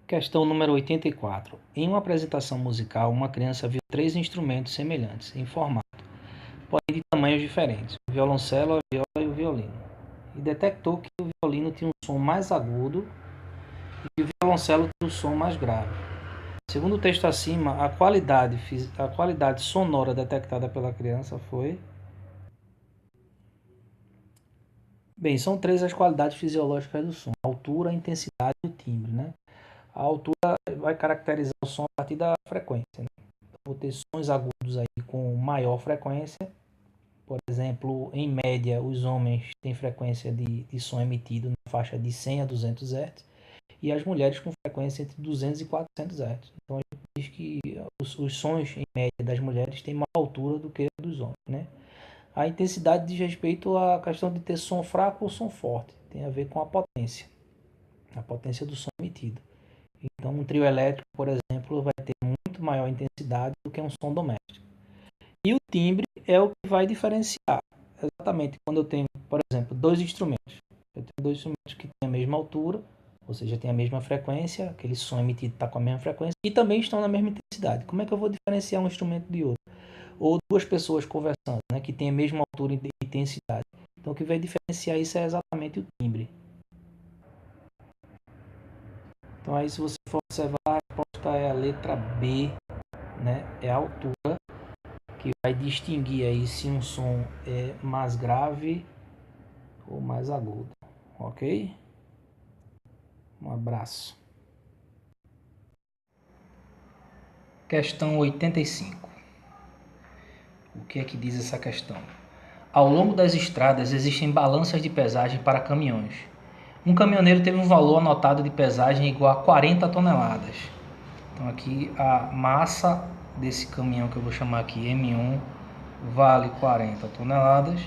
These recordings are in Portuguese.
Questão número 84. Em uma apresentação musical, uma criança viu três instrumentos semelhantes, em formato, porém de tamanhos diferentes, o violoncelo, a viola e o violino, e detectou que o violino tinha um som mais agudo e o violoncelo tinha um som mais grave. Segundo o texto acima, a qualidade sonora detectada pela criança foi... Bem, são três as qualidades fisiológicas do som: a altura, a intensidade e o timbre, né? A altura vai caracterizar o som a partir da frequência, né? Vou ter sons agudos aí com maior frequência. Por exemplo, em média, os homens têm frequência de som emitido na faixa de 100 a 200 Hz e as mulheres com frequência entre 200 e 400 Hz. Então, a gente diz que os sons, em média, das mulheres têm maior altura do que a dos homens, né? A intensidade diz respeito à questão de ter som fraco ou som forte. Tem a ver com a potência do som emitido. Então, um trio elétrico, por exemplo, vai ter muito maior intensidade do que um som doméstico. E o timbre é o que vai diferenciar. Exatamente quando eu tenho, por exemplo, dois instrumentos. Eu tenho dois instrumentos que têm a mesma altura, ou seja, têm a mesma frequência, aquele som emitido está com a mesma frequência, e também estão na mesma intensidade. Como é que eu vou diferenciar um instrumento de outro? Ou duas pessoas conversando, né, que têm a mesma altura e intensidade. Então, o que vai diferenciar isso é exatamente o timbre. Então, aí, se você for observar, a resposta é a letra B, né? É a altura, que vai distinguir aí se um som é mais grave ou mais agudo, ok? Um abraço. Questão 85. O que é que diz essa questão? Ao longo das estradas existem balanças de pesagem para caminhões. Um caminhoneiro teve um valor anotado de pesagem igual a 40 toneladas. Então aqui a massa desse caminhão que eu vou chamar aqui M1 vale 40 toneladas.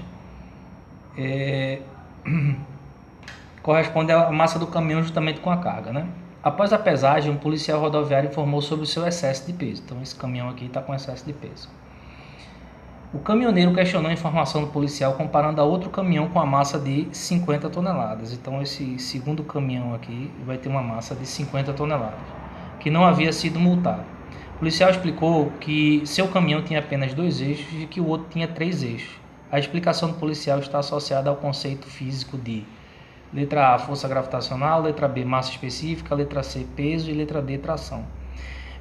Corresponde à massa do caminhão justamente com a carga, né? Após a pesagem, um policial rodoviário informou sobre o seu excesso de peso. Então esse caminhão aqui está com excesso de peso. O caminhoneiro questionou a informação do policial comparando a outro caminhão com a massa de 50 toneladas. Então esse segundo caminhão aqui vai ter uma massa de 50 toneladas, que não havia sido multado. O policial explicou que seu caminhão tinha apenas 2 eixos e que o outro tinha 3 eixos. A explicação do policial está associada ao conceito físico de letra A, força gravitacional, letra B, massa específica, letra C, peso e letra D, tração.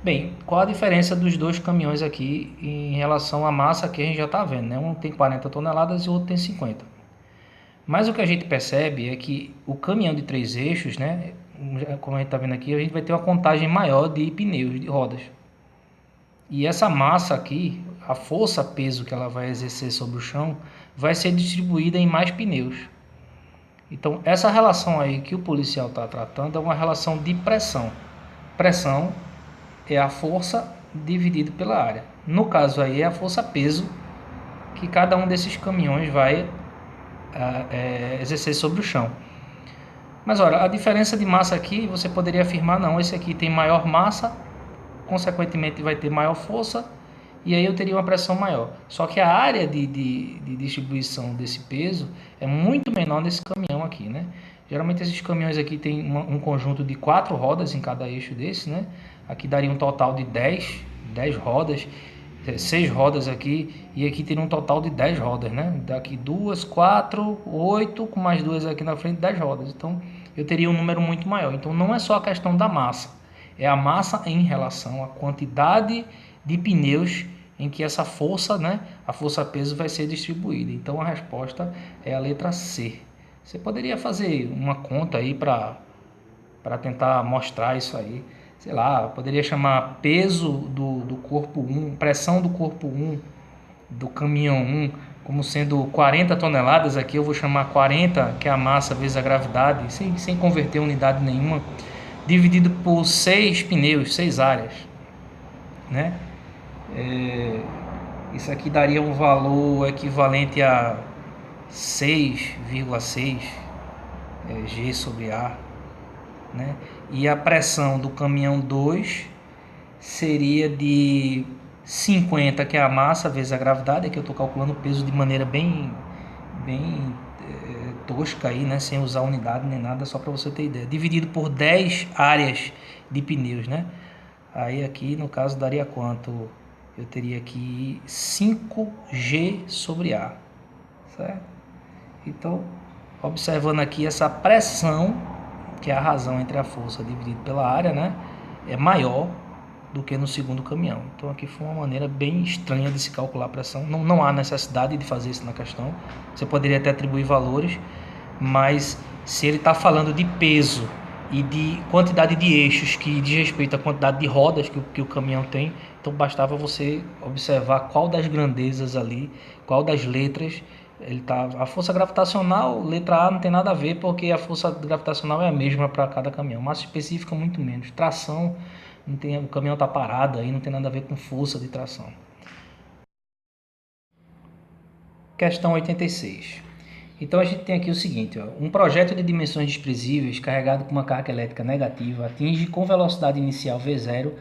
Bem, qual a diferença dos dois caminhões aqui em relação à massa que a gente já está vendo, né? Um tem 40 toneladas e o outro tem 50. Mas o que a gente percebe é que o caminhão de 3 eixos, né? Como a gente está vendo aqui, a gente vai ter uma contagem maior de pneus, de rodas. E essa massa aqui, a força peso que ela vai exercer sobre o chão, vai ser distribuída em mais pneus. Então, essa relação aí que o policial está tratando é uma relação de pressão. Pressão é a força dividido pela área. No caso aí é a força peso que cada um desses caminhões vai exercer sobre o chão. Mas olha, a diferença de massa aqui, você poderia afirmar, não, esse aqui tem maior massa, consequentemente vai ter maior força, e aí eu teria uma pressão maior. Só que a área de distribuição desse peso é muito menor nesse caminhão aqui, né? Geralmente esses caminhões aqui tem um conjunto de 4 rodas em cada eixo desse, né? Aqui daria um total de 10 rodas, 6 rodas aqui, e aqui teria um total de 10 rodas, né? Daqui 2, 4, 8, com mais 2 aqui na frente, 10 rodas. Então eu teria um número muito maior. Então não é só a questão da massa, é a massa em relação à quantidade de pneus em que essa força, né, a força-peso vai ser distribuída. Então a resposta é a letra C. Você poderia fazer uma conta aí para tentar mostrar isso aí. Sei lá, poderia chamar peso do corpo 1, pressão do corpo 1, do caminhão 1, como sendo 40 toneladas. Aqui eu vou chamar 40, que é a massa vezes a gravidade, sem converter unidade nenhuma, dividido por 6 pneus, 6 áreas, né? Isso aqui daria um valor equivalente a 6,6 G sobre A, né? E a pressão do caminhão 2 seria de 50, que é a massa vezes a gravidade. Aqui eu estou calculando o peso de maneira bem tosca aí, né? Sem usar unidade nem nada, só para você ter ideia. Dividido por 10 áreas de pneus, né? Aí aqui no caso daria quanto? Eu teria aqui 5G sobre A, certo? Então, observando aqui essa pressão, que é a razão entre a força dividida pela área, né? É maior do que no segundo caminhão. Então aqui foi uma maneira bem estranha de se calcular a pressão. Não há necessidade de fazer isso na questão. Você poderia até atribuir valores, mas se ele está falando de peso e de quantidade de eixos que diz respeito à quantidade de rodas que o caminhão tem, então bastava você observar qual das grandezas ali, qual das letras ele tá. A força gravitacional, letra A, não tem nada a ver, porque a força gravitacional é a mesma para cada caminhão. Massa específica, muito menos. Tração, não tem, o caminhão está parado aí, não tem nada a ver com força de tração. Questão 86. Então a gente tem aqui o seguinte, ó, um projeto de dimensões desprezíveis carregado com uma carga elétrica negativa atinge com velocidade inicial V0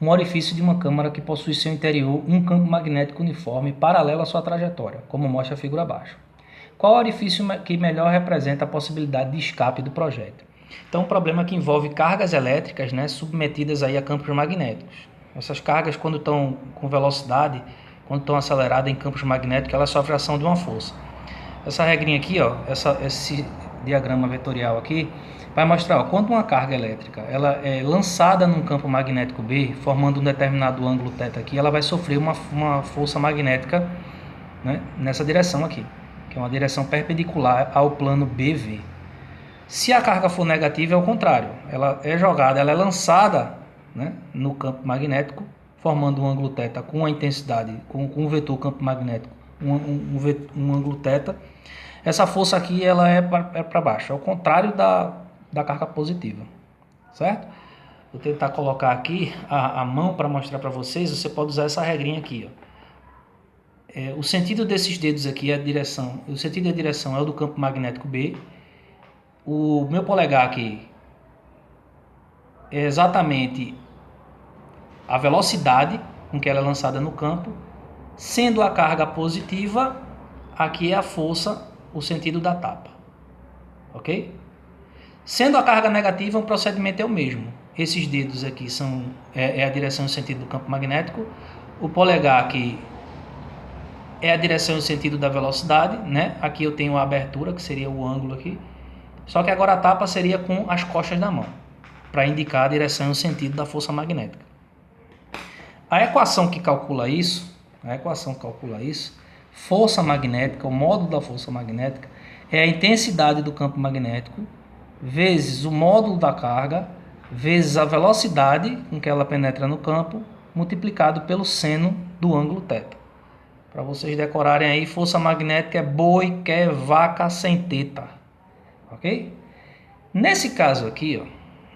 um orifício de uma câmara que possui em seu interior um campo magnético uniforme paralelo à sua trajetória, como mostra a figura abaixo. Qual orifício que melhor representa a possibilidade de escape do projeto? Então, um problema que envolve cargas elétricas, né, submetidas aí a campos magnéticos. Essas cargas, quando estão com velocidade, quando estão aceleradas em campos magnéticos, elas sofrem a ação de uma força. Essa regrinha aqui, ó, esse diagrama vetorial aqui, vai mostrar, ó, quando uma carga elétrica ela é lançada num campo magnético B, formando um determinado ângulo θ aqui, ela vai sofrer uma força magnética, né, nessa direção aqui, que é uma direção perpendicular ao plano BV. Se a carga for negativa, é o contrário. Ela é jogada, ela é lançada, né, no campo magnético, formando um ângulo θ com a intensidade, com o vetor campo magnético, um ângulo θ. Essa força aqui ela é para baixo, é o contrário da carga positiva, certo? Vou tentar colocar aqui a mão para mostrar para vocês. Você pode usar essa regrinha aqui, ó. O sentido desses dedos aqui é a direção. O sentido da direção é o do campo magnético B. O meu polegar aqui é exatamente a velocidade com que ela é lançada no campo. Sendo a carga positiva, aqui é a força, o sentido da tapa. Ok? Sendo a carga negativa, o procedimento é o mesmo. Esses dedos aqui é a direção e o sentido do campo magnético. O polegar aqui é a direção e o sentido da velocidade, né? Aqui eu tenho a abertura, que seria o ângulo aqui. Só que agora a tapa seria com as costas da mão, para indicar a direção e o sentido da força magnética. A equação que calcula isso, força magnética, o módulo da força magnética, é a intensidade do campo magnético, vezes o módulo da carga, vezes a velocidade com que ela penetra no campo, multiplicado pelo seno do ângulo θ. Para vocês decorarem aí, força magnética é boi, quer, vaca, sem teta. Ok? Nesse caso aqui, ó,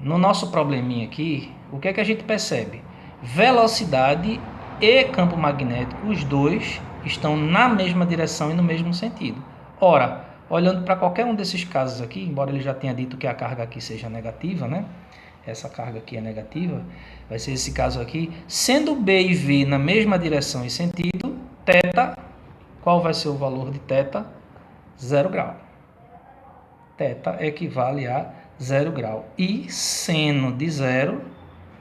no nosso probleminha aqui, o que é que a gente percebe? Velocidade e campo magnético, os dois estão na mesma direção e no mesmo sentido. Ora, olhando para qualquer um desses casos aqui, embora ele já tenha dito que a carga aqui seja negativa, né? Essa carga aqui é negativa, vai ser esse caso aqui. Sendo B e V na mesma direção e sentido, θ, qual vai ser o valor de θ? 0 grau. θ equivale a 0 grau. E seno de 0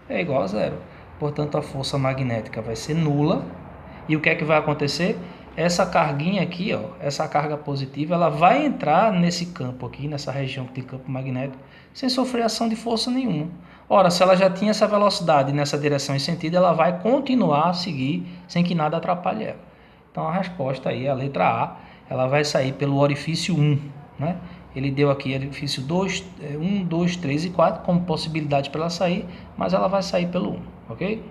é igual a 0. Portanto, a força magnética vai ser nula. E o que é que vai acontecer? Essa carguinha aqui, ó, essa carga positiva, ela vai entrar nesse campo aqui, nessa região que tem campo magnético, sem sofrer ação de força nenhuma. Ora, se ela já tinha essa velocidade nessa direção e sentido, ela vai continuar a seguir sem que nada atrapalhe ela. Então, a resposta aí, a letra A, ela vai sair pelo orifício 1, né? Ele deu aqui orifício 2, 1, 2, 3 e 4 como possibilidade para ela sair, mas ela vai sair pelo 1, ok?